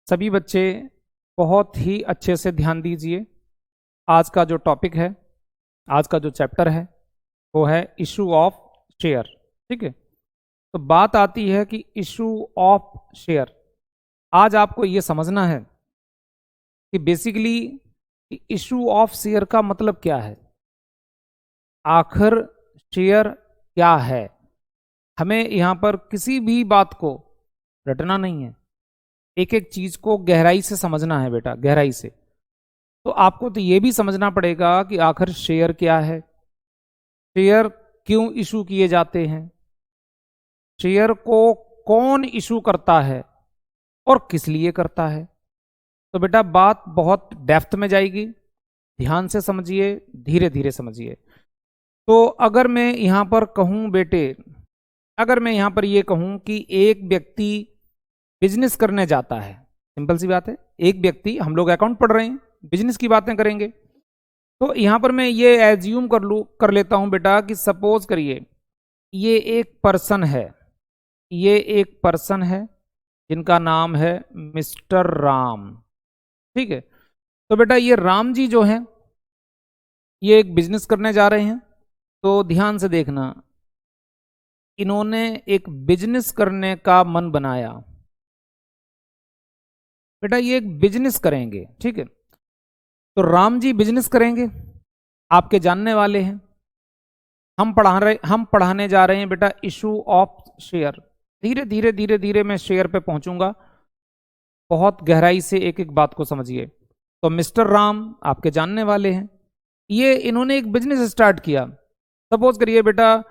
सभी बच्चे बहुत ही अच्छे से ध्यान दीजिए। आज का जो टॉपिक है, आज का जो चैप्टर है वो है इशू ऑफ शेयर। ठीक है, तो बात आती है कि इशू ऑफ शेयर। आज आपको ये समझना है कि बेसिकली इशू ऑफ शेयर का मतलब क्या है, आखिर शेयर क्या है। हमें यहां पर किसी भी बात को रटना नहीं है, एक एक चीज को गहराई से समझना है बेटा, गहराई से। तो आपको तो ये भी समझना पड़ेगा कि आखिर शेयर क्या है, शेयर क्यों इशू किए जाते हैं, शेयर को कौन इशू करता है और किस लिए करता है। तो बेटा बात बहुत डेप्थ में जाएगी, ध्यान से समझिए, धीरे धीरे समझिए। तो अगर मैं यहां पर कहूं बेटे, अगर मैं यहां पर यह कहूं कि एक व्यक्ति बिजनेस करने जाता है, सिंपल सी बात है, एक व्यक्ति, हम लोग अकाउंट पढ़ रहे हैं, बिजनेस की बातें करेंगे। तो यहां पर मैं ये एज्यूम कर लेता हूं बेटा कि सपोज करिए ये एक पर्सन है, ये एक पर्सन है जिनका नाम है मिस्टर राम। ठीक है, तो बेटा ये राम जी जो हैं ये एक बिजनेस करने जा रहे हैं। तो ध्यान से देखना, इन्होंने एक बिजनेस करने का मन बनाया। बेटा ये एक बिजनेस करेंगे, ठीक है, तो राम जी बिजनेस करेंगे, आपके जानने वाले हैं। हम पढ़ाने जा रहे हैं बेटा इशू ऑफ शेयर। धीरे धीरे धीरे धीरे मैं शेयर पे पहुंचूंगा, बहुत गहराई से एक एक बात को समझिए। तो मिस्टर राम आपके जानने वाले हैं, ये इन्होंने एक बिजनेस स्टार्ट किया। सपोज करिए बेटा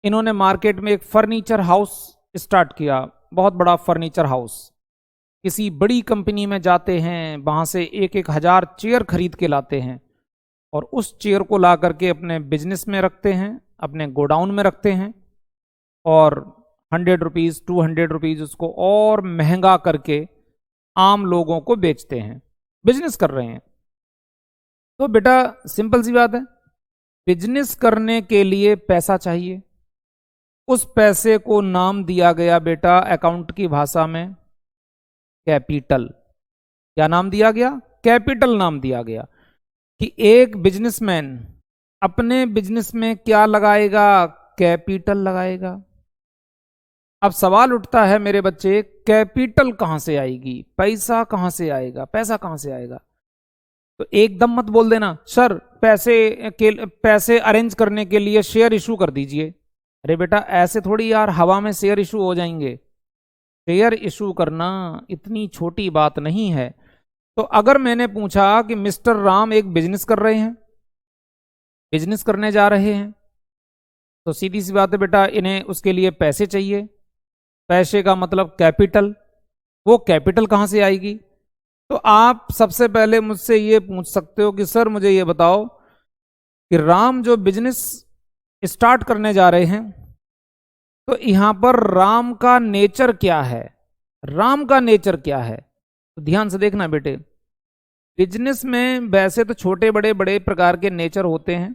इन्होंने मार्केट में एक फर्नीचर हाउस स्टार्ट किया, बहुत बड़ा फर्नीचर हाउस। किसी बड़ी कंपनी में जाते हैं, वहां से एक एक हजार चेयर खरीद के लाते हैं और उस चेयर को ला करके अपने बिजनेस में रखते हैं, अपने गोडाउन में रखते हैं और 100 रुपीज 200 रुपीज उसको और महंगा करके आम लोगों को बेचते हैं, बिजनेस कर रहे हैं। तो बेटा सिंपल सी बात है, बिजनेस करने के लिए पैसा चाहिए। उस पैसे को नाम दिया गया बेटा अकाउंट की भाषा में कैपिटल। क्या नाम दिया गया? कैपिटल नाम दिया गया कि एक बिजनेसमैन अपने बिजनेस में क्या लगाएगा? कैपिटल लगाएगा। अब सवाल उठता है मेरे बच्चे, कैपिटल कहां से आएगी, पैसा कहां से आएगा, पैसा कहां से आएगा? तो एकदम मत बोल देना सर पैसे अरेंज करने के लिए शेयर इशू कर दीजिए। अरे बेटा ऐसे थोड़ी यार हवा में शेयर इशू हो जाएंगे। शेयर इशू करना इतनी छोटी बात नहीं है। तो अगर मैंने पूछा कि मिस्टर राम एक बिजनेस कर रहे हैं, बिजनेस करने जा रहे हैं, तो सीधी सी बात है बेटा इन्हें उसके लिए पैसे चाहिए। पैसे का मतलब कैपिटल, वो कैपिटल कहां से आएगी? तो आप सबसे पहले मुझसे ये पूछ सकते हो कि सर मुझे ये बताओ कि राम जो बिजनेस स्टार्ट करने जा रहे हैं, तो यहां पर राम का नेचर क्या है, राम का नेचर क्या है? तो ध्यान से देखना बेटे, बिजनेस में वैसे तो छोटे बड़े बड़े प्रकार के नेचर होते हैं,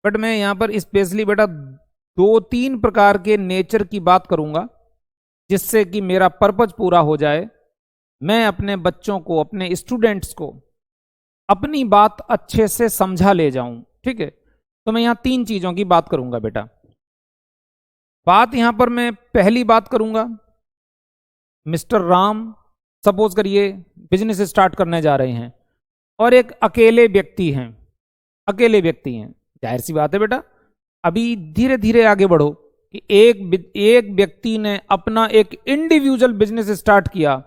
बट मैं यहां पर स्पेशली बेटा 2-3 प्रकार के नेचर की बात करूंगा जिससे कि मेरा पर्पज पूरा हो जाए, मैं अपने बच्चों को, अपने स्टूडेंट्स को अपनी बात अच्छे से समझा ले जाऊं। ठीक है, तो मैं यहां 3 चीजों की बात करूंगा बेटा। बात यहां पर मैं पहली बात करूंगा, मिस्टर राम सपोज करिए बिजनेस स्टार्ट करने जा रहे हैं और एक अकेले व्यक्ति हैं, अकेले व्यक्ति हैं। जाहिर सी बात है बेटा, अभी धीरे धीरे आगे बढ़ो कि एक व्यक्ति ने अपना एक इंडिविजुअल बिजनेस स्टार्ट किया।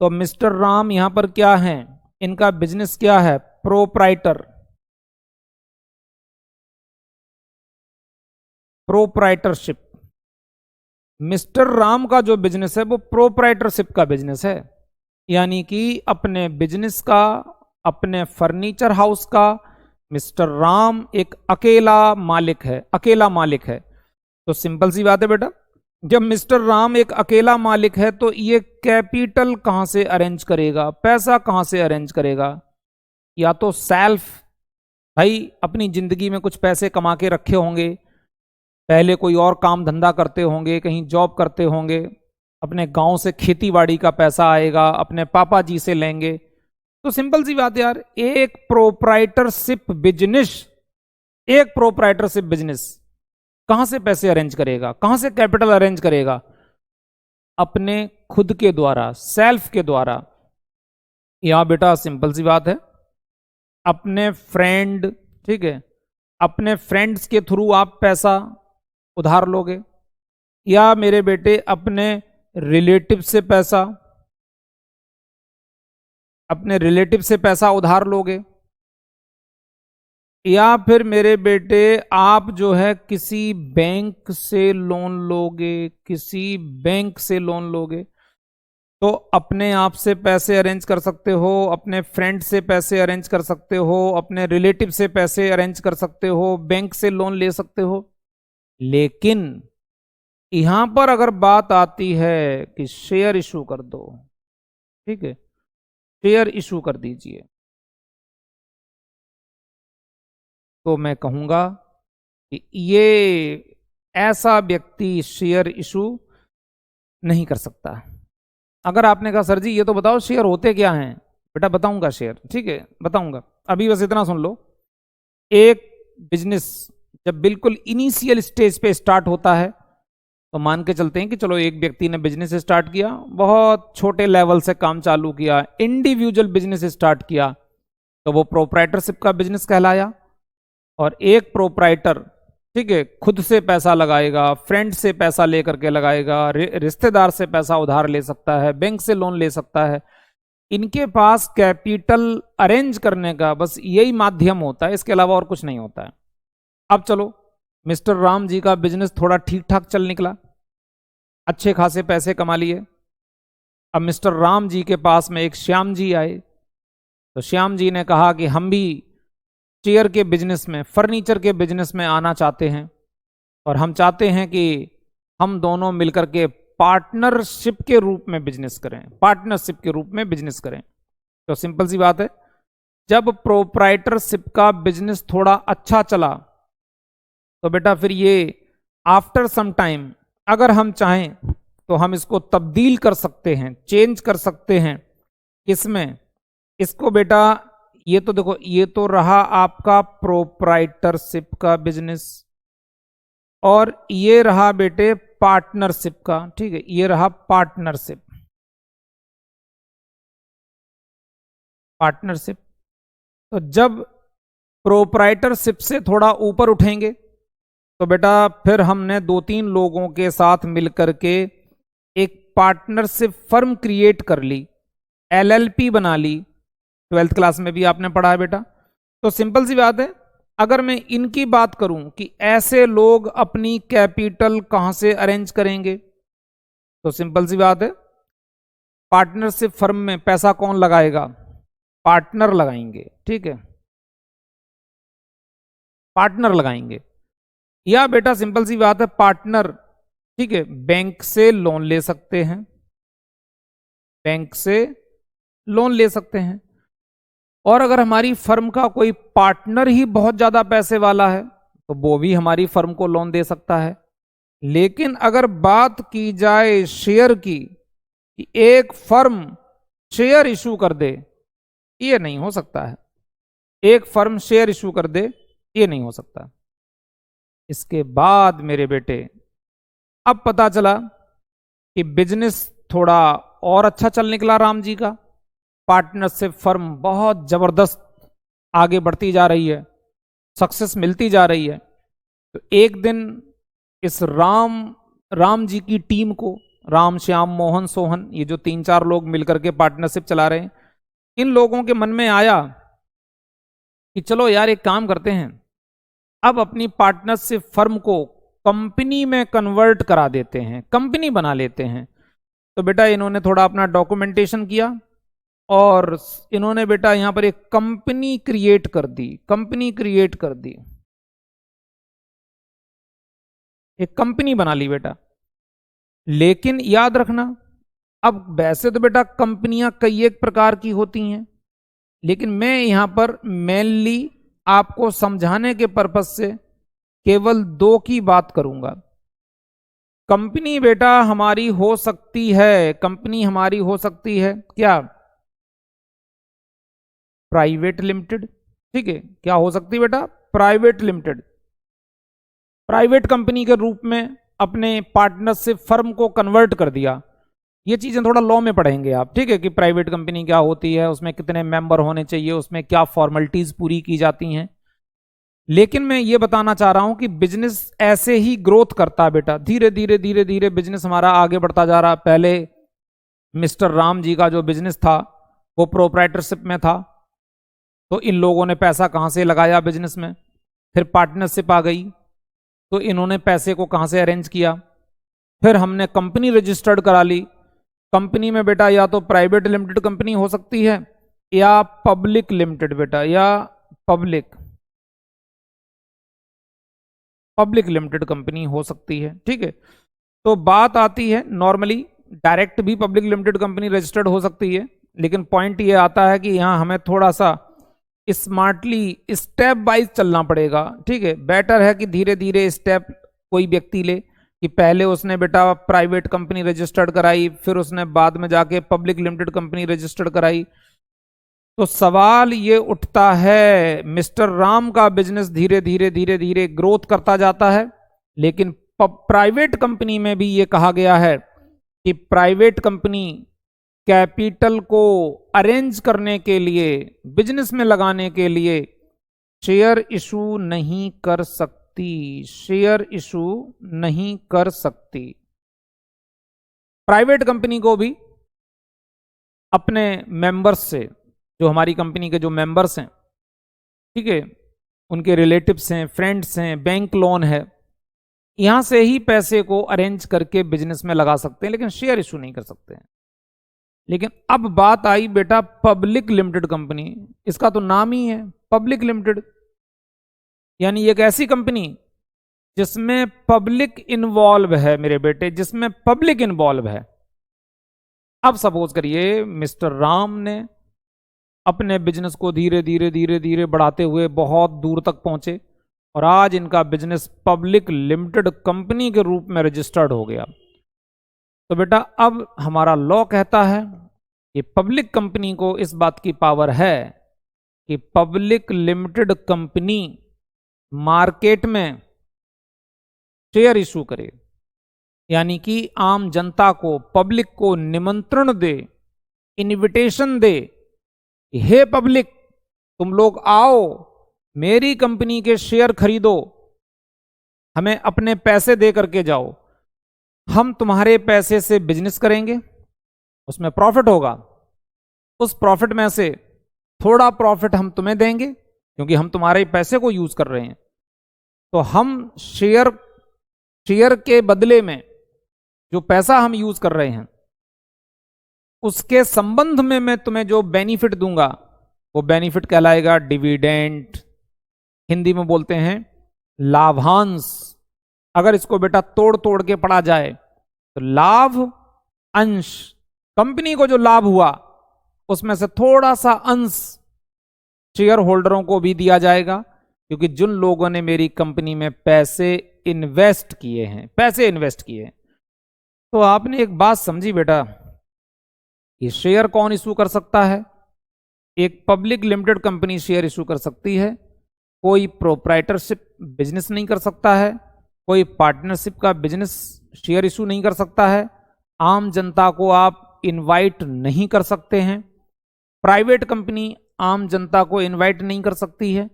तो मिस्टर राम यहां पर क्या हैं, इनका बिजनेस क्या है? Proprietor, proprietorship. मिस्टर राम का जो बिजनेस है वो प्रोप्राइटरशिप का बिजनेस है, यानी कि अपने बिजनेस का, अपने फर्नीचर हाउस का मिस्टर राम एक अकेला मालिक है, अकेला मालिक है। तो सिंपल सी बात है बेटा, जब मिस्टर राम एक अकेला मालिक है तो ये कैपिटल कहां से अरेंज करेगा, पैसा कहां से अरेंज करेगा? या तो सेल्फ, भाई अपनी जिंदगी में कुछ पैसे कमा के रखे होंगे, पहले कोई और काम धंधा करते होंगे, कहीं जॉब करते होंगे, अपने गांव से खेती बाड़ी का पैसा आएगा, अपने पापा जी से लेंगे। तो सिंपल सी बात है यार, एक प्रोप्राइटरशिप बिजनेस कहां से पैसे अरेंज करेगा, कहां से कैपिटल अरेंज करेगा? अपने खुद के द्वारा, सेल्फ के द्वारा। या बेटा सिंपल सी बात है, अपने फ्रेंड, ठीक है, अपने फ्रेंड्स के थ्रू आप पैसा उधार लोगे, या मेरे बेटे अपने रिलेटिव से पैसा, अपने रिलेटिव से पैसा उधार लोगे, या फिर मेरे बेटे आप जो है किसी बैंक से लोन लोगे, किसी बैंक से लोन लोगे। तो अपने आप से पैसे अरेंज कर सकते हो, अपने फ्रेंड से पैसे अरेंज कर सकते हो, अपने रिलेटिव से पैसे अरेंज कर सकते हो, बैंक से लोन ले सकते हो। लेकिन यहां पर अगर बात आती है कि शेयर इशू कर दो, ठीक है, शेयर इशू कर दीजिए, तो मैं कहूंगा कि ये ऐसा व्यक्ति शेयर इशू नहीं कर सकता। अगर आपने कहा सर जी ये तो बताओ शेयर होते क्या हैं, बेटा बताऊंगा शेयर, ठीक है बताऊंगा, अभी बस इतना सुन लो। एक बिजनेस जब बिल्कुल इनिशियल स्टेज पे स्टार्ट होता है, तो मान के चलते हैं कि चलो एक व्यक्ति ने बिजनेस स्टार्ट किया, बहुत छोटे लेवल से काम चालू किया, इंडिविजुअल बिजनेस स्टार्ट किया, तो वो प्रोप्राइटरशिप का बिजनेस कहलाया। और एक प्रोप्राइटर, ठीक है, खुद से पैसा लगाएगा, फ्रेंड से पैसा लेकर के लगाएगा, रिश्तेदार से पैसा उधार ले सकता है, बैंक से लोन ले सकता है। इनके पास कैपिटल अरेंज करने का बस यही माध्यम होता है, इसके अलावा और कुछ नहीं होता है। अब चलो मिस्टर राम जी का बिजनेस थोड़ा ठीक ठाक चल निकला, अच्छे खासे पैसे कमा लिए। अब मिस्टर राम जी के पास में एक श्याम जी आए, तो श्याम जी ने कहा कि हम भी चेयर के बिजनेस में, फर्नीचर के बिजनेस में आना चाहते हैं, और हम चाहते हैं कि हम दोनों मिलकर के पार्टनरशिप के रूप में बिजनेस करें, पार्टनरशिप के रूप में बिजनेस करें। तो सिंपल सी बात है, जब प्रोप्राइटरशिप का बिजनेस थोड़ा अच्छा चला, तो बेटा फिर ये आफ्टर सम टाइम अगर हम चाहें तो हम इसको तब्दील कर सकते हैं, चेंज कर सकते हैं। किसमें? इसको बेटा, ये तो देखो, ये तो रहा आपका प्रोप्राइटरशिप का बिजनेस, और ये रहा बेटे पार्टनरशिप का, ठीक है, ये रहा पार्टनरशिप। पार्टनरशिप, तो जब प्रोप्राइटरशिप से थोड़ा ऊपर उठेंगे, तो बेटा फिर हमने 2-3 लोगों के साथ मिलकर के एक पार्टनरशिप फर्म क्रिएट कर ली, एलएलपी बना ली। 12th क्लास में भी आपने पढ़ा है बेटा। तो सिंपल सी बात है, अगर मैं इनकी बात करूं कि ऐसे लोग अपनी कैपिटल कहां से अरेंज करेंगे, तो सिंपल सी बात है, पार्टनरशिप फर्म में पैसा कौन लगाएगा? पार्टनर लगाएंगे, ठीक है, पार्टनर लगाएंगे। या बेटा सिंपल सी बात है, पार्टनर, ठीक है, बैंक से लोन ले सकते हैं, बैंक से लोन ले सकते हैं। और अगर हमारी फर्म का कोई पार्टनर ही बहुत ज्यादा पैसे वाला है, तो वो भी हमारी फर्म को लोन दे सकता है। लेकिन अगर बात की जाए शेयर की, कि एक फर्म शेयर इशू कर दे, ये नहीं हो सकता है। एक फर्म शेयर इशू कर दे, ये नहीं हो सकता। इसके बाद मेरे बेटे अब पता चला कि बिजनेस थोड़ा और अच्छा चल निकला राम जी का, पार्टनरशिप फर्म बहुत जबरदस्त आगे बढ़ती जा रही है, सक्सेस मिलती जा रही है। तो एक दिन इस राम जी की टीम को, राम, श्याम, मोहन, सोहन, ये जो 3-4 लोग मिलकर के पार्टनरशिप चला रहे हैं, इन लोगों के मन में आया कि चलो यार एक काम करते हैं, अब अपनी पार्टनरशिप फर्म को कंपनी में कन्वर्ट करा देते हैं, कंपनी बना लेते हैं। तो बेटा इन्होंने थोड़ा अपना डॉक्यूमेंटेशन किया, और इन्होंने बेटा यहां पर एक कंपनी क्रिएट कर दी, कंपनी क्रिएट कर दी, एक कंपनी बना ली बेटा। लेकिन याद रखना, अब वैसे तो बेटा कंपनियां कई एक प्रकार की होती हैं, लेकिन मैं यहां पर मेनली आपको समझाने के पर्पस से केवल 2 की बात करूंगा। कंपनी बेटा हमारी हो सकती है, कंपनी हमारी हो सकती है क्या? Private limited. ठीक है, क्या हो सकती है बेटा? Private limited. प्राइवेट कंपनी के रूप में अपने पार्टनरशिप फर्म को कन्वर्ट कर दिया। ये चीजें थोड़ा लॉ में पढ़ेंगे आप, ठीक है, कि प्राइवेट कंपनी क्या होती है, उसमें कितने मेंबर होने चाहिए, उसमें क्या फॉर्मेलिटीज पूरी की जाती हैं। लेकिन मैं ये बताना चाह रहा हूं कि बिजनेस ऐसे ही ग्रोथ करता है बेटा, धीरे धीरे धीरे धीरे बिजनेस हमारा आगे बढ़ता जा रहा। पहले मिस्टर राम जी का जो बिजनेस था वो प्रोप्राइटरशिप में था, तो इन लोगों ने पैसा कहां से लगाया बिजनेस में? फिर पार्टनरशिप आ गई, तो इन्होंने पैसे को कहां से अरेंज किया? फिर हमने कंपनी रजिस्टर्ड करा ली। कंपनी में बेटा या तो प्राइवेट लिमिटेड कंपनी हो सकती है या पब्लिक लिमिटेड बेटा, या पब्लिक लिमिटेड कंपनी हो सकती है। ठीक है, तो बात आती है नॉर्मली डायरेक्ट भी पब्लिक लिमिटेड कंपनी रजिस्टर्ड हो सकती है, लेकिन पॉइंट ये आता है कि यहां हमें थोड़ा सा स्मार्टली स्टेप वाइज चलना पड़ेगा। ठीक है, बेटर है कि धीरे धीरे स्टेप कोई व्यक्ति ले, कि पहले उसने बेटा प्राइवेट कंपनी रजिस्टर्ड कराई, फिर उसने बाद में जाके पब्लिक लिमिटेड कंपनी रजिस्टर्ड कराई। तो सवाल ये उठता है, मिस्टर राम का बिजनेस धीरे धीरे धीरे धीरे ग्रोथ करता जाता है, लेकिन प्राइवेट कंपनी में भी ये कहा गया है कि प्राइवेट कंपनी कैपिटल को अरेंज करने के लिए, बिजनेस में लगाने के लिए शेयर इशू नहीं कर सकती, शेयर इशू नहीं कर सकती। प्राइवेट कंपनी को भी अपने मेंबर्स से, जो हमारी कंपनी के जो मेंबर्स हैं, ठीक है, उनके रिलेटिव्स हैं, फ्रेंड्स हैं, बैंक लोन है, यहां से ही पैसे को अरेंज करके बिजनेस में लगा सकते हैं, लेकिन शेयर इशू नहीं कर सकते हैं। लेकिन अब बात आई बेटा पब्लिक लिमिटेड कंपनी, इसका तो नाम ही है पब्लिक लिमिटेड, यानी एक ऐसी कंपनी जिसमें पब्लिक इन्वॉल्व है मेरे बेटे, जिसमें पब्लिक इन्वॉल्व है। अब सपोज करिए मिस्टर राम ने अपने बिजनेस को धीरे धीरे धीरे धीरे बढ़ाते हुए बहुत दूर तक पहुंचे, और आज इनका बिजनेस पब्लिक लिमिटेड कंपनी के रूप में रजिस्टर्ड हो गया। तो बेटा अब हमारा लॉ कहता है कि पब्लिक कंपनी को इस बात की पावर है कि पब्लिक लिमिटेड कंपनी मार्केट में शेयर इशू करे, यानी कि आम जनता को, पब्लिक को निमंत्रण दे, इनविटेशन दे, हे पब्लिक तुम लोग आओ, मेरी कंपनी के शेयर खरीदो, हमें अपने पैसे दे करके जाओ, हम तुम्हारे पैसे से बिजनेस करेंगे, उसमें प्रॉफिट होगा, उस प्रॉफिट में से थोड़ा प्रॉफिट हम तुम्हें देंगे क्योंकि हम तुम्हारे पैसे को यूज कर रहे हैं। तो हम शेयर के बदले में जो पैसा हम यूज कर रहे हैं उसके संबंध में मैं तुम्हें जो बेनिफिट दूंगा वो बेनिफिट कहलाएगा डिविडेंड, हिंदी में बोलते हैं लाभांश। अगर इसको बेटा तोड़ तोड़ के पढ़ा जाए तो लाभ अंश, कंपनी को जो लाभ हुआ उसमें से थोड़ा सा अंश शेयर होल्डरों को भी दिया जाएगा, क्योंकि जिन लोगों ने मेरी कंपनी में पैसे इन्वेस्ट किए हैं, पैसे इन्वेस्ट किए हैं। तो आपने एक बात समझी बेटा, ये शेयर कौन इशू कर सकता है? एक public limited company share issue कर सकती है, कोई प्रोप्राइटरशिप बिजनेस नहीं कर सकता है, कोई पार्टनरशिप का बिजनेस शेयर इशू नहीं कर सकता है, आम जनता को आप इनवाइट नहीं कर सकते हैं, प्राइवेट कंपनी आम जनता को इनवाइट नहीं कर सकती है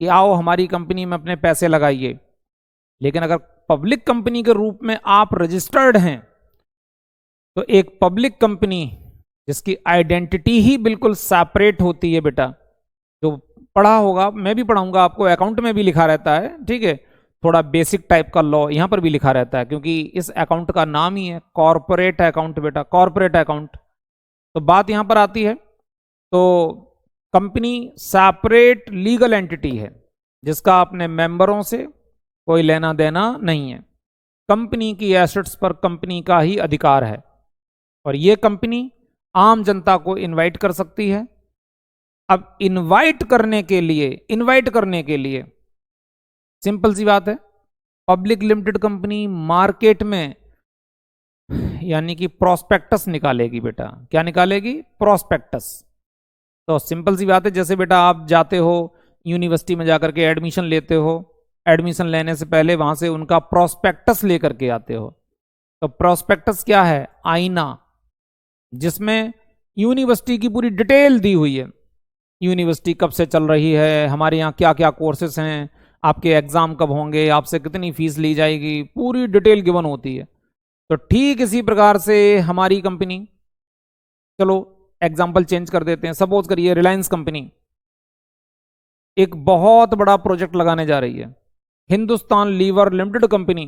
कि आओ हमारी कंपनी में अपने पैसे लगाइए। लेकिन अगर पब्लिक कंपनी के रूप में आप रजिस्टर्ड हैं तो एक पब्लिक कंपनी जिसकी आइडेंटिटी ही बिल्कुल सेपरेट होती है बेटा, जो पढ़ा होगा, मैं भी पढ़ाऊंगा आपको, अकाउंट में भी लिखा रहता है, ठीक है, थोड़ा बेसिक टाइप का लॉ यहां पर भी लिखा रहता है, क्योंकि इस अकाउंट का नाम ही है कॉरपोरेट अकाउंट बेटा, कॉरपोरेट अकाउंट। तो बात यहां पर आती है, तो कंपनी सेपरेट लीगल एंटिटी है जिसका अपने मेंबरों से कोई लेना देना नहीं है, कंपनी की एसेट्स पर कंपनी का ही अधिकार है, और यह कंपनी आम जनता को इनवाइट कर सकती है। अब इनवाइट करने के लिए सिंपल सी बात है, पब्लिक लिमिटेड कंपनी मार्केट में यानी कि प्रोस्पेक्टस निकालेगी बेटा। क्या निकालेगी? प्रोस्पेक्टस। तो सिंपल सी बात है, जैसे बेटा आप जाते हो यूनिवर्सिटी में जाकर के एडमिशन लेते हो, एडमिशन लेने से पहले वहां से उनका प्रोस्पेक्टस लेकर के आते हो। तो प्रोस्पेक्टस क्या है? आईना, जिसमें यूनिवर्सिटी की पूरी डिटेल दी हुई है। यूनिवर्सिटी कब से चल रही है, हमारे यहाँ क्या क्या कोर्सेस हैं, आपके एग्जाम कब होंगे, आपसे कितनी फीस ली जाएगी, पूरी डिटेल गिवन होती है। तो ठीक इसी प्रकार से हमारी कंपनी, चलो एग्जाम्पल चेंज कर देते हैं, सपोज करिए रिलायंस कंपनी एक बहुत बड़ा प्रोजेक्ट लगाने जा रही है। हिंदुस्तान लीवर लिमिटेड कंपनी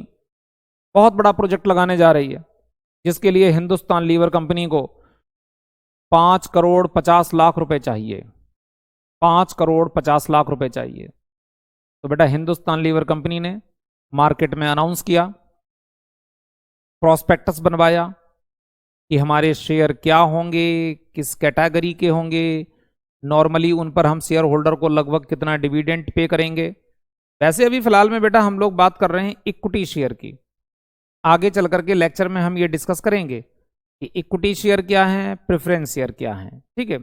बहुत बड़ा प्रोजेक्ट लगाने जा रही है, जिसके लिए हिंदुस्तान लीवर कंपनी को 5,50,00,000 रुपए चाहिए। 5,50,00,000 रुपए चाहिए। तो बेटा हिंदुस्तान लीवर कंपनी ने मार्केट में अनाउंस किया, प्रोस्पेक्टस बनवाया कि हमारे शेयर क्या होंगे, किस कैटेगरी के होंगे, नॉर्मली उन पर हम शेयर होल्डर को लगभग कितना डिविडेंड पे करेंगे। वैसे अभी फिलहाल में बेटा हम लोग बात कर रहे हैं इक्विटी शेयर की। आगे चल करके लेक्चर में हम ये डिस्कस करेंगे कि इक्विटी शेयर क्या है, प्रेफरेंस शेयर क्या है, ठीक है।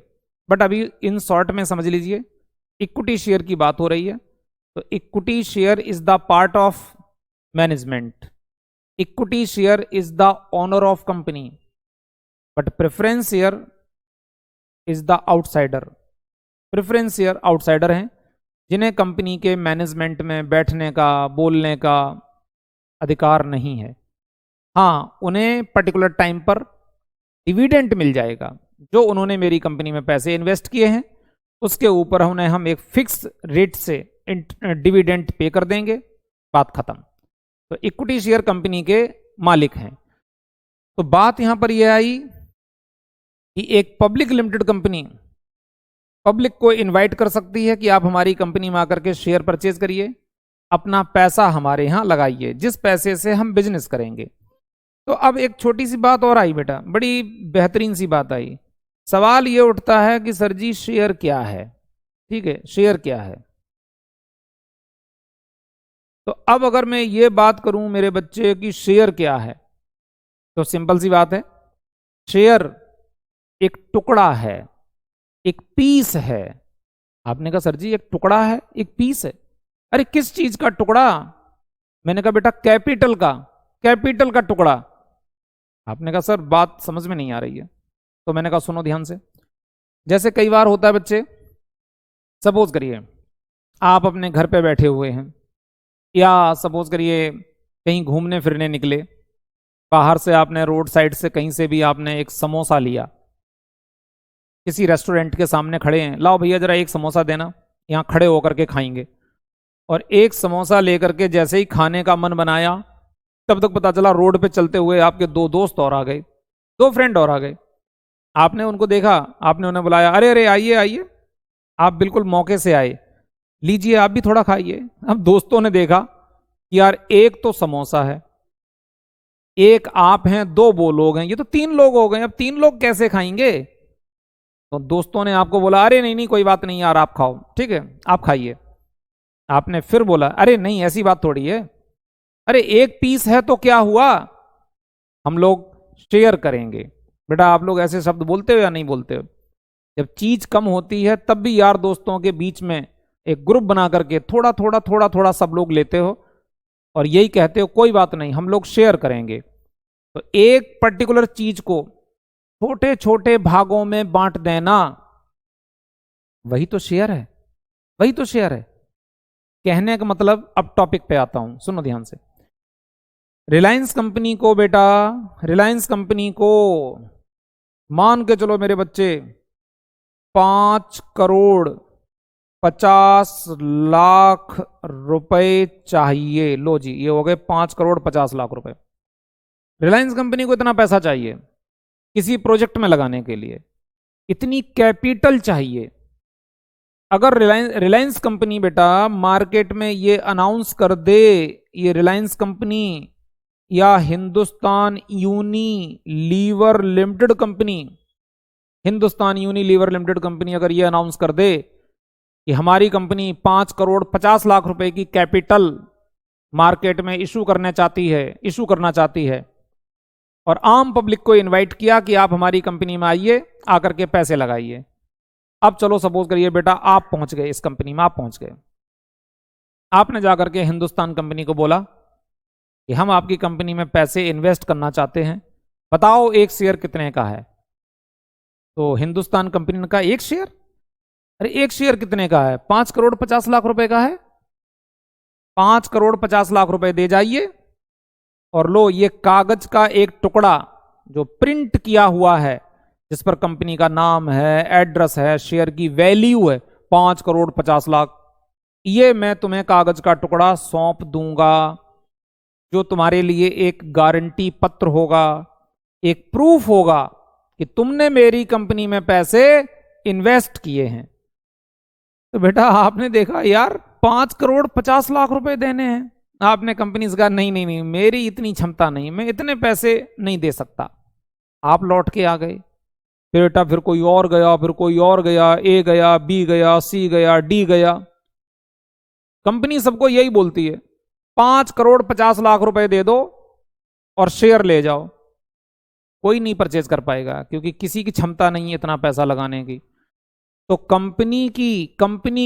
बट अभी इन शॉर्ट में समझ लीजिए, इक्विटी शेयर की बात हो रही है। तो equity share is the part of management, equity share is the owner of company, but preference share is the outsider. Preference share outsider हैं, जिन्हें कंपनी के मैनेजमेंट में बैठने का, बोलने का अधिकार नहीं है। हाँ, उन्हें पर्टिकुलर टाइम पर डिविडेंड मिल जाएगा, जो उन्होंने मेरी कंपनी में पैसे इन्वेस्ट किए हैं उसके ऊपर उन्हें हम एक फिक्स रेट से डिविडेंड पे कर देंगे, बात खत्म। तो इक्विटी शेयर कंपनी के मालिक हैं। तो बात यहां पर यह आई कि एक पब्लिक लिमिटेड कंपनी पब्लिक को इनवाइट कर सकती है कि आप हमारी कंपनी में आकर के शेयर परचेज करिए, अपना पैसा हमारे यहां लगाइए, जिस पैसे से हम बिजनेस करेंगे। तो अब एक छोटी सी बात और आई बेटा, बड़ी बेहतरीन सी बात आई। सवाल ये उठता है कि सर जी शेयर क्या है, ठीक है, शेयर क्या है। तो अब अगर मैं ये बात करूं मेरे बच्चे कि शेयर क्या है, तो सिंपल सी बात है, शेयर एक टुकड़ा है, एक पीस है। आपने कहा सर जी एक टुकड़ा है, एक पीस है, अरे किस चीज का टुकड़ा? मैंने कहा बेटा कैपिटल का, कैपिटल का टुकड़ा। आपने कहा सर बात समझ में नहीं आ रही है। तो मैंने कहा सुनो ध्यान से। जैसे कई बार होता है बच्चे, सपोज करिए आप अपने घर पे बैठे हुए हैं, या सपोज करिए कहीं घूमने फिरने निकले, बाहर से आपने रोड साइड से कहीं से भी आपने एक समोसा लिया, किसी रेस्टोरेंट के सामने खड़े हैं, लाओ भैया जरा एक समोसा देना, यहाँ खड़े होकर के खाएंगे। और एक समोसा लेकर के जैसे ही खाने का मन बनाया, तब तक पता चला रोड पे चलते हुए आपके दो दोस्त और आ गए, दो फ्रेंड और आ गए। आपने उनको देखा, आपने उन्हें बुलाया, अरे अरे आइए आइए, आप बिल्कुल मौके से आए, लीजिए आप भी थोड़ा खाइए। अब दोस्तों ने देखा कि यार एक तो समोसा है, एक आप हैं, दो वो लोग हैं, ये तो तीन लोग हो गए, अब तीन लोग कैसे खाएंगे? तो दोस्तों ने आपको बोला अरे नहीं नहीं कोई बात नहीं यार आप खाओ, ठीक है आप खाइए। आपने फिर बोला अरे नहीं ऐसी बात थोड़ी है, अरे एक पीस है तो क्या हुआ, हम लोग शेयर करेंगे। बेटा आप लोग ऐसे शब्द बोलते हो या नहीं बोलते हो? जब चीज कम होती है तब भी यार दोस्तों के बीच में एक ग्रुप बना करके थोड़ा थोड़ा थोड़ा थोड़ा सब लोग लेते हो और यही कहते हो कोई बात नहीं हम लोग शेयर करेंगे। तो एक पर्टिकुलर चीज को छोटे छोटे भागों में बांट देना, वही तो शेयर है, वही तो शेयर है। कहने का मतलब, अब टॉपिक पे आता हूं, सुनो ध्यान से। रिलायंस कंपनी को बेटा, रिलायंस कंपनी को मान के चलो मेरे बच्चे 5,50,00,000 रुपए चाहिए। लो जी ये हो गए 5,50,00,000 रुपए। रिलायंस कंपनी को इतना पैसा चाहिए किसी प्रोजेक्ट में लगाने के लिए, इतनी कैपिटल चाहिए। अगर रिलायंस कंपनी बेटा मार्केट में ये अनाउंस कर दे, ये रिलायंस कंपनी या Hindustan Unilever limited company, Hindustan Unilever limited company अगर ये अनाउंस कर दे कि हमारी कंपनी 5,50,00,000 रुपए की कैपिटल मार्केट में इशू करना चाहती है, और आम पब्लिक को इनवाइट किया कि आप हमारी कंपनी में आइए, आकर के पैसे लगाइए। अब चलो सपोज करिए बेटा आप पहुंच गए इस कंपनी में, आप पहुंच गए, आपने जाकर के हिंदुस्तान कंपनी को बोला कि हम आपकी कंपनी में पैसे इन्वेस्ट करना चाहते हैं, बताओ एक शेयर कितने का है। तो हिंदुस्तान कंपनी ने कहा एक शेयर, अरे एक शेयर कितने का है, 5 करोड़ 50 लाख रुपए का है, 5 करोड़ 50 लाख रुपए दे जाइए और लो ये कागज का एक टुकड़ा जो प्रिंट किया हुआ है, जिस पर कंपनी का नाम है, एड्रेस है, शेयर की वैल्यू है 5 करोड़ 50 लाख, ये मैं तुम्हें कागज का टुकड़ा सौंप दूंगा, जो तुम्हारे लिए एक गारंटी पत्र होगा, एक प्रूफ होगा कि तुमने मेरी कंपनी में पैसे इन्वेस्ट किए हैं। तो बेटा आपने देखा यार 5 करोड़ 50 लाख रुपए देने हैं, आपने कंपनी से कहा नहीं नहीं नहीं मेरी इतनी क्षमता नहीं, मैं इतने पैसे नहीं दे सकता, आप लौट के आ गए। फिर बेटा फिर कोई और गया, फिर कोई और गया, ए गया, बी गया, सी गया, डी गया। कंपनी सबको यही बोलती है 5 करोड़ 50 लाख रुपए दे दो और शेयर ले जाओ। कोई नहीं परचेज कर पाएगा क्योंकि किसी की क्षमता नहीं है इतना पैसा लगाने की। तो कंपनी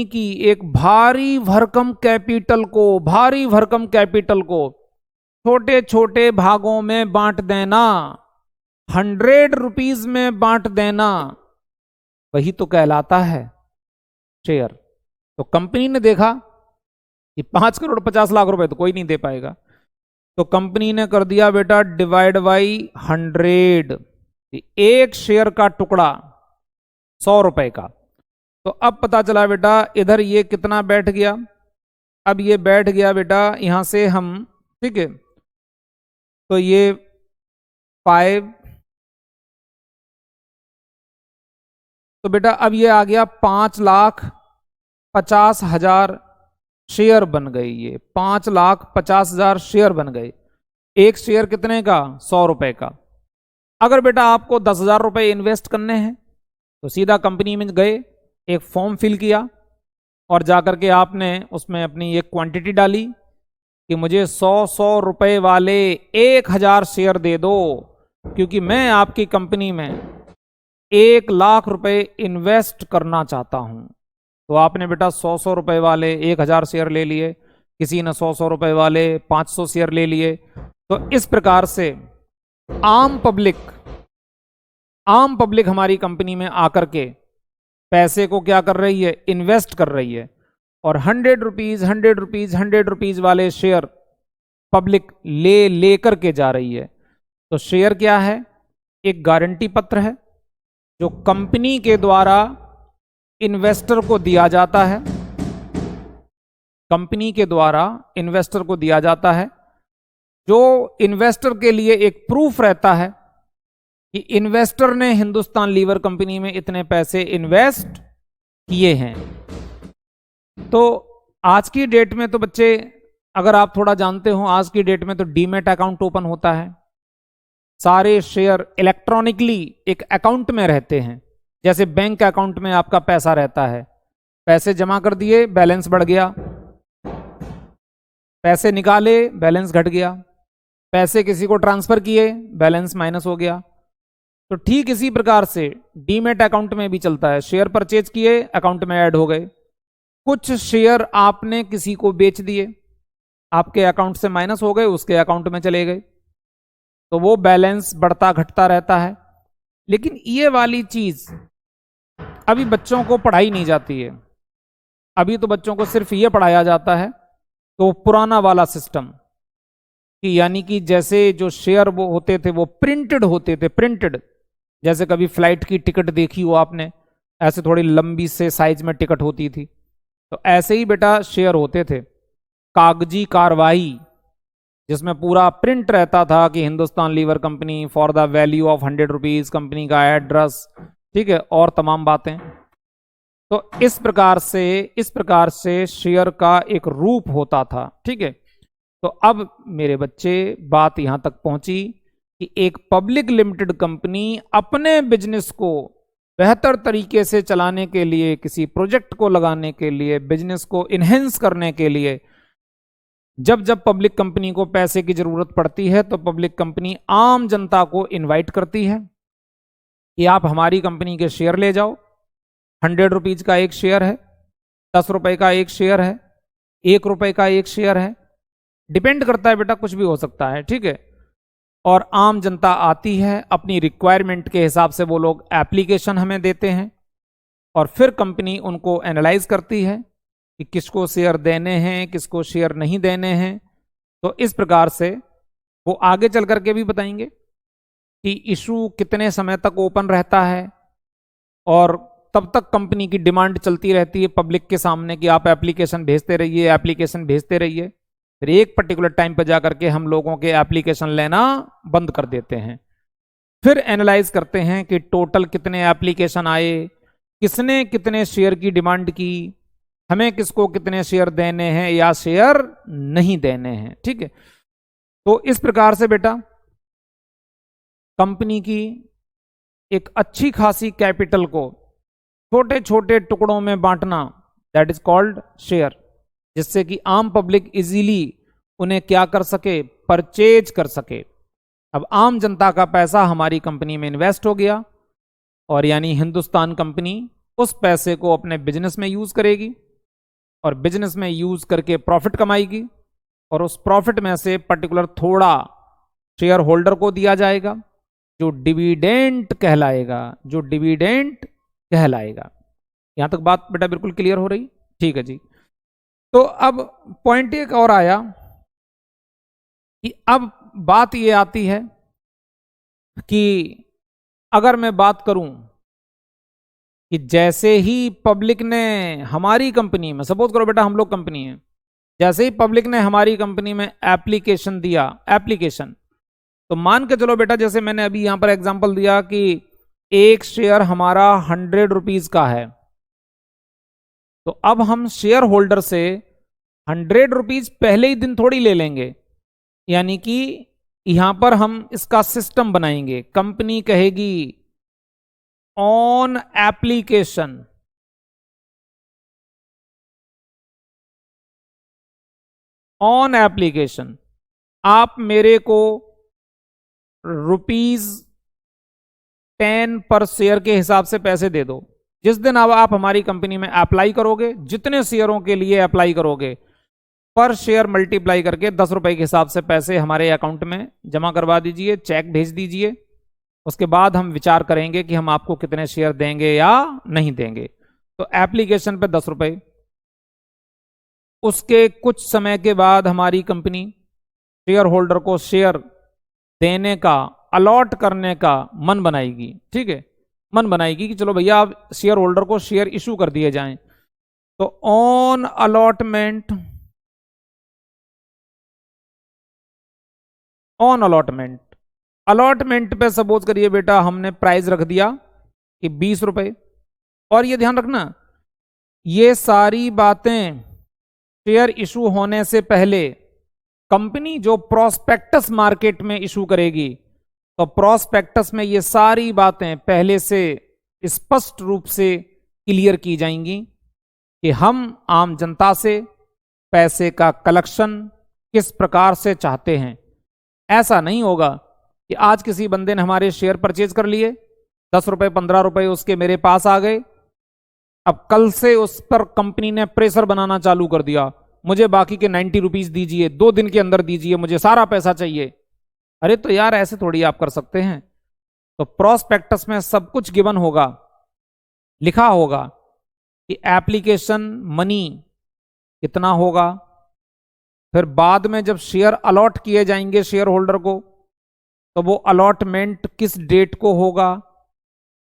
की एक भारी भरकम कैपिटल को छोटे छोटे भागों में बांट देना, 100 रुपीज में बांट देना, वही तो कहलाता है शेयर। तो कंपनी ने देखा कि 5 करोड़ 50 लाख रुपए तो कोई नहीं दे पाएगा, तो कंपनी ने कर दिया बेटा डिवाइड बाई 100, एक शेयर का टुकड़ा 100 रुपए का। तो अब पता चला बेटा इधर ये कितना बैठ गया, अब ये बैठ गया बेटा यहां से हम, ठीक है, तो ये 5, तो बेटा अब ये आ गया 5,50,000 शेयर बन गई, ये 5,50,000 शेयर बन गए। एक शेयर कितने का, 100 रुपए का। अगर बेटा आपको 10,000 रुपए इन्वेस्ट करने हैं तो सीधा कंपनी में गए, एक फॉर्म फिल किया और जाकर के आपने उसमें अपनी एक क्वांटिटी डाली कि मुझे 100 रुपए वाले 1,000 शेयर दे दो, क्योंकि मैं आपकी कंपनी में 1,00,000 रुपए इन्वेस्ट करना चाहता हूं। तो आपने बेटा 100 रुपए वाले 1,000 शेयर ले लिए, किसी ने 100 रुपए वाले 500 शेयर ले लिए। तो इस प्रकार से आम पब्लिक हमारी कंपनी में आकर के पैसे को क्या कर रही है, इन्वेस्ट कर रही है, और 100 रुपीज वाले शेयर पब्लिक लेकर के जा रही है। तो शेयर क्या है, एक गारंटी पत्र है जो कंपनी के द्वारा इन्वेस्टर को दिया जाता है, कंपनी के द्वारा इन्वेस्टर को दिया जाता है, जो इन्वेस्टर के लिए एक प्रूफ रहता है कि इन्वेस्टर ने हिंदुस्तान लीवर कंपनी में इतने पैसे इन्वेस्ट किए हैं। तो आज की डेट में तो बच्चे, अगर आप थोड़ा जानते हो, आज की डेट में तो डीमैट अकाउंट ओपन होता है, सारे शेयर इलेक्ट्रॉनिकली एक अकाउंट में रहते हैं, जैसे बैंक अकाउंट में आपका पैसा रहता है। पैसे जमा कर दिए, बैलेंस बढ़ गया, पैसे निकाले, बैलेंस घट गया, पैसे किसी को ट्रांसफर किए, बैलेंस माइनस हो गया। तो ठीक इसी प्रकार से डीमैट अकाउंट में भी चलता है, शेयर परचेज किए, अकाउंट में ऐड हो गए। कुछ शेयर आपने किसी को बेच दिए, आपके अकाउंट से माइनस हो गए, उसके अकाउंट में चले गए, तो वो बैलेंस बढ़ता घटता रहता है। लेकिन ये वाली चीज अभी बच्चों को पढ़ाई नहीं जाती है, अभी तो बच्चों को सिर्फ ये पढ़ाया जाता है तो पुराना वाला सिस्टम, कि यानी कि जैसे जो शेयर वो होते थे वो प्रिंटेड होते थे, प्रिंटेड, जैसे कभी फ्लाइट की टिकट देखी हो आपने, ऐसे थोड़ी लंबी से साइज में टिकट होती थी, तो ऐसे ही बेटा शेयर होते थे, कागजी कार्रवाई, जिसमें पूरा प्रिंट रहता था कि Hindustan lever company for the value of 100 rupees, company का एड्रेस, ठीक है, और तमाम बातें। तो इस प्रकार से शेयर का एक रूप होता था, ठीक है। तो अब मेरे बच्चे बात यहां तक पहुंची कि एक पब्लिक लिमिटेड कंपनी अपने बिजनेस को बेहतर तरीके से चलाने के लिए, किसी प्रोजेक्ट को लगाने के लिए, बिजनेस को इनहेंस करने के लिए जब जब पब्लिक कंपनी को पैसे की जरूरत पड़ती है तो पब्लिक कंपनी आम जनता को इनवाइट करती है कि आप हमारी कंपनी के शेयर ले जाओ। 100 रुपीज का एक शेयर है, 10 रुपए का एक शेयर है, 1 रुपए का एक शेयर है, डिपेंड करता है बेटा, कुछ भी हो सकता है, ठीक है। और आम जनता आती है, अपनी रिक्वायरमेंट के हिसाब से वो लोग एप्लीकेशन हमें देते हैं और फिर कंपनी उनको एनालाइज करती है कि किसको शेयर देने हैं, किसको शेयर नहीं देने हैं। तो इस प्रकार से वो आगे चल करके भी बताएंगे कि इशू कितने समय तक ओपन रहता है और तब तक कंपनी की डिमांड चलती रहती है पब्लिक के सामने कि आप एप्लीकेशन भेजते रहिए, एप्लीकेशन भेजते रहिए। फिर एक पर्टिकुलर टाइम पर जाकर के हम लोगों के एप्लीकेशन लेना बंद कर देते हैं। फिर एनालाइज करते हैं कि टोटल कितने एप्लीकेशन आए, किसने कितने शेयर की डिमांड की, हमें किसको कितने शेयर देने हैं या शेयर नहीं देने हैं, ठीक है। तो इस प्रकार से बेटा कंपनी की एक अच्छी खासी कैपिटल को छोटे छोटे टुकड़ों में बांटना, दैट इज कॉल्ड शेयर, जिससे कि आम पब्लिक इजीली उन्हें क्या कर सके, परचेज कर सके। अब आम जनता का पैसा हमारी कंपनी में इन्वेस्ट हो गया और यानी हिंदुस्तान कंपनी उस पैसे को अपने बिजनेस में यूज करेगी और बिजनेस में यूज करके प्रॉफिट कमाएगी और उस प्रॉफिट में से पर्टिकुलर थोड़ा शेयर होल्डर को दिया जाएगा जो डिविडेंड कहलाएगा, जो डिविडेंड कहलाएगा। यहां तक बात बेटा बिल्कुल क्लियर हो रही, ठीक है जी। तो अब पॉइंट एक और आया कि अब बात ये आती है कि अगर मैं बात करूं कि जैसे ही पब्लिक ने हमारी कंपनी में, सपोज करो बेटा हम लोग कंपनी है, जैसे ही पब्लिक ने हमारी कंपनी में एप्लीकेशन दिया, एप्लीकेशन, तो मान के चलो बेटा जैसे मैंने अभी यहां पर एग्जांपल दिया कि एक शेयर हमारा 100 रुपीज का है, तो अब हम शेयर होल्डर से 100 रुपीज पहले ही दिन थोड़ी ले लेंगे। यानी कि यहां पर हम इसका सिस्टम बनाएंगे। कंपनी कहेगी ऑन एप्लीकेशन, ऑन एप्लीकेशन आप मेरे को ₹10 पर शेयर के हिसाब से पैसे दे दो। जिस दिन अब आप हमारी कंपनी में अप्लाई करोगे, जितने शेयरों के लिए अप्लाई करोगे, पर शेयर मल्टीप्लाई करके 10 रुपए के हिसाब से पैसे हमारे अकाउंट में जमा करवा दीजिए, चेक भेज दीजिए। उसके बाद हम विचार करेंगे कि हम आपको कितने शेयर देंगे या नहीं देंगे। तो एप्लीकेशन पे 10 रुपए, उसके कुछ समय के बाद हमारी कंपनी शेयर होल्डर को शेयर देने का, अलॉट करने का मन बनाएगी, ठीक है, मन बनाएगी कि चलो भैया आप शेयर होल्डर को शेयर इशू कर दिए जाएं। तो on allotment, on allotment, allotment पे सपोज करिए बेटा हमने प्राइस रख दिया कि 20 रुपए। और ये ध्यान रखना, ये सारी बातें शेयर इशू होने से पहले कंपनी जो प्रोस्पेक्टस मार्केट में इशू करेगी, तो प्रोस्पेक्टस में ये सारी बातें पहले से स्पष्ट रूप से क्लियर की जाएंगी कि हम आम जनता से पैसे का कलेक्शन किस प्रकार से चाहते हैं। ऐसा नहीं होगा कि आज किसी बंदे ने हमारे शेयर परचेज कर लिए, 10 रुपए 15 रुपए उसके मेरे पास आ गए, अब कल से उस पर कंपनी ने प्रेशर बनाना चालू कर दिया, मुझे बाकी के 90 रुपीज दीजिए, 2 दिन के अंदर दीजिए, मुझे सारा पैसा चाहिए। अरे तो यार ऐसे थोड़ी आप कर सकते हैं। तो प्रोस्पेक्टस में सब कुछ गिवन होगा, लिखा होगा कि एप्लीकेशन मनी कितना होगा, फिर बाद में जब शेयर अलॉट किए जाएंगे शेयर होल्डर को, तो वो अलॉटमेंट किस डेट को होगा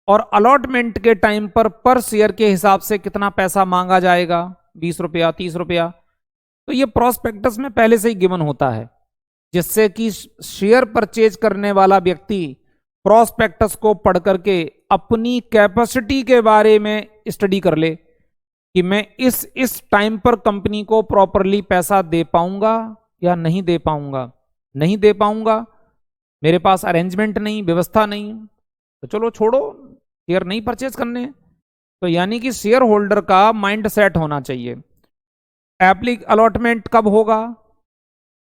और अलॉटमेंट के टाइम पर शेयर के हिसाब से कितना पैसा मांगा जाएगा, 20 रुपया 30 रुपया। तो ये प्रोस्पेक्टस में पहले से ही गिवन होता है, जिससे कि शेयर परचेज करने वाला व्यक्ति प्रोस्पेक्टस को पढ़ करके अपनी कैपेसिटी के बारे में स्टडी कर ले कि मैं इस टाइम पर कंपनी को प्रॉपरली पैसा दे पाऊंगा या नहीं दे पाऊंगा। नहीं दे पाऊंगा, मेरे पास अरेंजमेंट नहीं, व्यवस्था नहीं, तो चलो छोड़ो, शेयर नहीं परचेज करने। तो यानी कि शेयर होल्डर का माइंड सेट होना चाहिए। अलॉटमेंट कब होगा,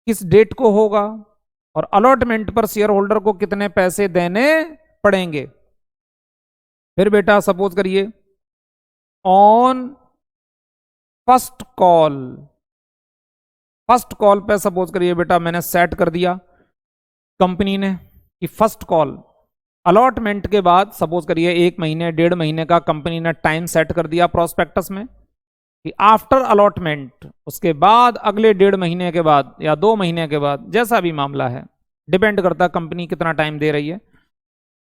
किस डेट को होगा, और अलॉटमेंट पर शेयर होल्डर को कितने पैसे देने पड़ेंगे। फिर बेटा सपोज करिए on first call, first call पे सपोज करिए बेटा मैंने सेट कर दिया कंपनी ने कि फर्स्ट कॉल अलॉटमेंट के बाद, सपोज करिए 1 महीने 1.5 महीने का कंपनी ने टाइम सेट कर दिया प्रोस्पेक्टस में कि आफ्टर अलॉटमेंट, उसके बाद अगले 1.5 महीने के बाद या 2 महीने के बाद, जैसा भी मामला है, डिपेंड करता है कंपनी कितना टाइम दे रही है,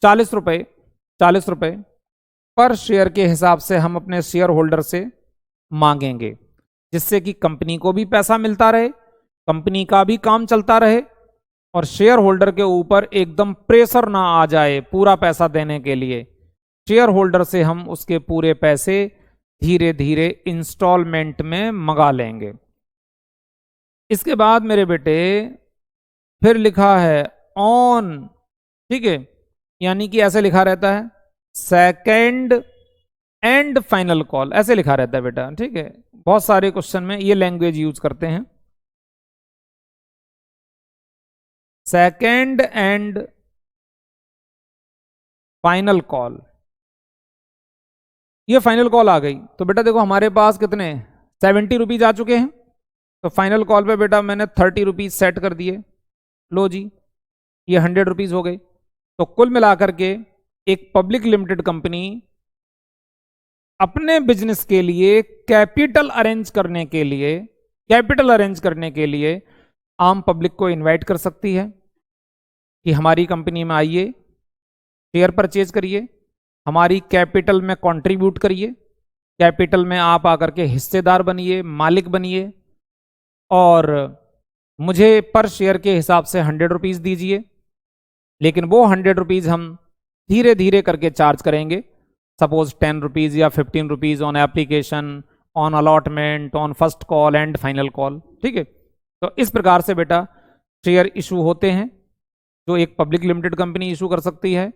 40 रुपए पर शेयर के हिसाब से हम अपने शेयर होल्डर से मांगेंगे, जिससे कि कंपनी को भी पैसा मिलता रहे, कंपनी का भी काम चलता रहे, और शेयर होल्डर के ऊपर एकदम प्रेशर ना आ जाए पूरा पैसा देने के लिए। शेयर होल्डर से हम उसके पूरे पैसे धीरे धीरे इंस्टॉलमेंट में मंगा लेंगे। इसके बाद मेरे बेटे फिर लिखा है ऑन, ठीक है, यानी कि ऐसे लिखा रहता है सेकंड एंड फाइनल कॉल, ऐसे लिखा रहता है बेटा, ठीक है। बहुत सारे क्वेश्चन में ये लैंग्वेज यूज करते हैं, सेकंड एंड फाइनल कॉल। ये फाइनल कॉल आ गई तो बेटा देखो हमारे पास कितने 70 रुपीज आ चुके हैं, तो फाइनल कॉल पे बेटा मैंने 30 रुपीज सेट कर दिए, लो जी ये 100 रुपीज हो गए। तो कुल मिलाकर के एक पब्लिक लिमिटेड कंपनी अपने बिजनेस के लिए कैपिटल अरेंज करने के लिए आम पब्लिक को इनवाइट कर सकती है कि हमारी कंपनी में आइए, शेयर परचेज करिए, हमारी कैपिटल में कंट्रीब्यूट करिए, कैपिटल में आप आकर के हिस्सेदार बनिए, मालिक बनिए, और मुझे पर शेयर के हिसाब से 100 रुपीज दीजिए। लेकिन वो 100 रुपीज हम धीरे धीरे करके चार्ज करेंगे, सपोज 10 रुपीज या 15 rupees on application, on allotment, on first call and final call, ठीक है। तो इस प्रकार से बेटा शेयर इशू होते हैं जो एक पब्लिक लिमिटेड कंपनी इशू कर सकती है,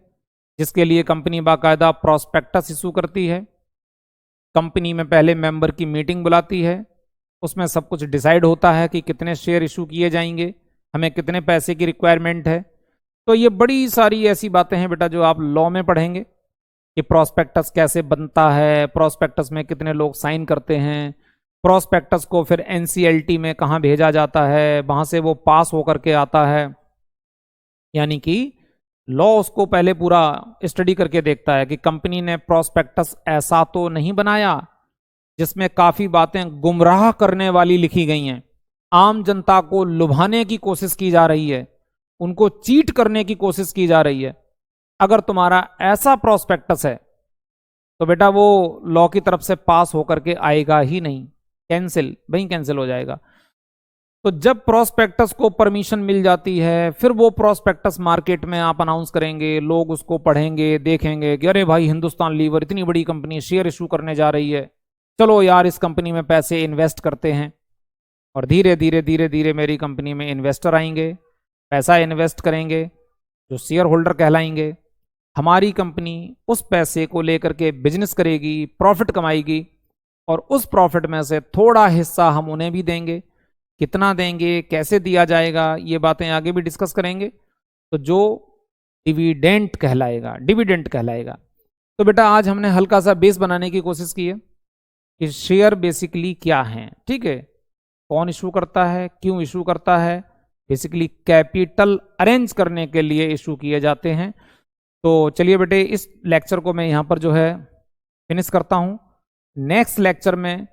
जिसके लिए कंपनी बाकायदा प्रोस्पेक्टस इशू करती है, कंपनी में पहले मेंबर की मीटिंग बुलाती है, उसमें सब कुछ डिसाइड होता है कि कितने शेयर इशू किए जाएंगे, हमें कितने पैसे की रिक्वायरमेंट है। तो ये बड़ी सारी ऐसी बातें हैं बेटा जो आप लॉ में पढ़ेंगे कि प्रोस्पेक्टस कैसे बनता है, प्रोस्पेक्टस में कितने लोग साइन करते हैं, प्रोस्पेक्टस को फिर एनसीएलटी में कहाँ भेजा जाता है, वहां से वो पास होकर के आता है, यानी कि लॉ उसको पहले पूरा स्टडी करके देखता है कि कंपनी ने प्रोस्पेक्टस ऐसा तो नहीं बनाया जिसमें काफी बातें गुमराह करने वाली लिखी गई हैं, आम जनता को लुभाने की कोशिश की जा रही है, उनको चीट करने की कोशिश की जा रही है। अगर तुम्हारा ऐसा प्रोस्पेक्टस है तो बेटा वो लॉ की तरफ से पास होकर के आएगा ही नहीं, कैंसिल, वहीं कैंसिल हो जाएगा। तो जब प्रोस्पेक्टस को परमिशन मिल जाती है, फिर वो प्रोस्पेक्टस मार्केट में आप अनाउंस करेंगे, लोग उसको पढ़ेंगे, देखेंगे कि अरे भाई हिंदुस्तान लीवर इतनी बड़ी कंपनी शेयर इशू करने जा रही है, चलो यार इस कंपनी में पैसे इन्वेस्ट करते हैं। और धीरे धीरे मेरी कंपनी में इन्वेस्टर आएंगे, पैसा इन्वेस्ट करेंगे, जो शेयर होल्डर कहलाएंगे। हमारी कंपनी उस पैसे को लेकर के बिजनेस करेगी, प्रॉफिट कमाएगी, और उस प्रॉफिट में से थोड़ा हिस्सा हम उन्हें भी देंगे। कितना देंगे, कैसे दिया जाएगा, ये बातें आगे भी डिस्कस करेंगे। तो जो डिविडेंड कहलाएगा। तो बेटा आज हमने हल्का सा बेस बनाने की कोशिश की है कि शेयर बेसिकली क्या है, ठीक है, कौन इशू करता है, क्यों इशू करता है, बेसिकली कैपिटल अरेंज करने के लिए इशू किए जाते हैं। तो चलिए बेटे इस लेक्चर को मैं यहाँ पर जो है फिनिश करता हूँ। नेक्स्ट लेक्चर में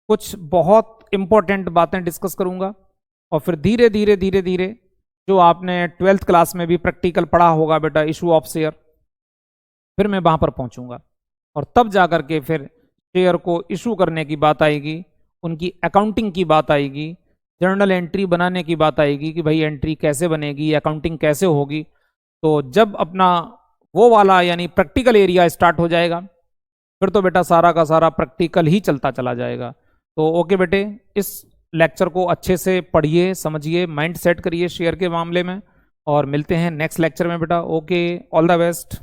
कुछ बहुत इंपॉर्टेंट बातें डिस्कस करूँगा, और फिर धीरे धीरे जो आपने 12th क्लास में भी प्रैक्टिकल पढ़ा होगा बेटा, इशू ऑफ शेयर, फिर मैं वहाँ पर पहुँचूँगा, और तब जा कर के फिर शेयर को इशू करने की बात आएगी, उनकी अकाउंटिंग की बात आएगी, जर्नल एंट्री बनाने की बात आएगी कि भाई एंट्री कैसे बनेगी, अकाउंटिंग कैसे होगी। तो जब अपना वो वाला यानी प्रैक्टिकल एरिया स्टार्ट हो जाएगा, फिर तो बेटा सारा का सारा प्रैक्टिकल ही चलता चला जाएगा। तो ओके बेटे, इस लेक्चर को अच्छे से पढ़िए, समझिए, माइंड सेट करिए शेयर के मामले में, और मिलते हैं नेक्स्ट लेक्चर में बेटा। Okay, all the best.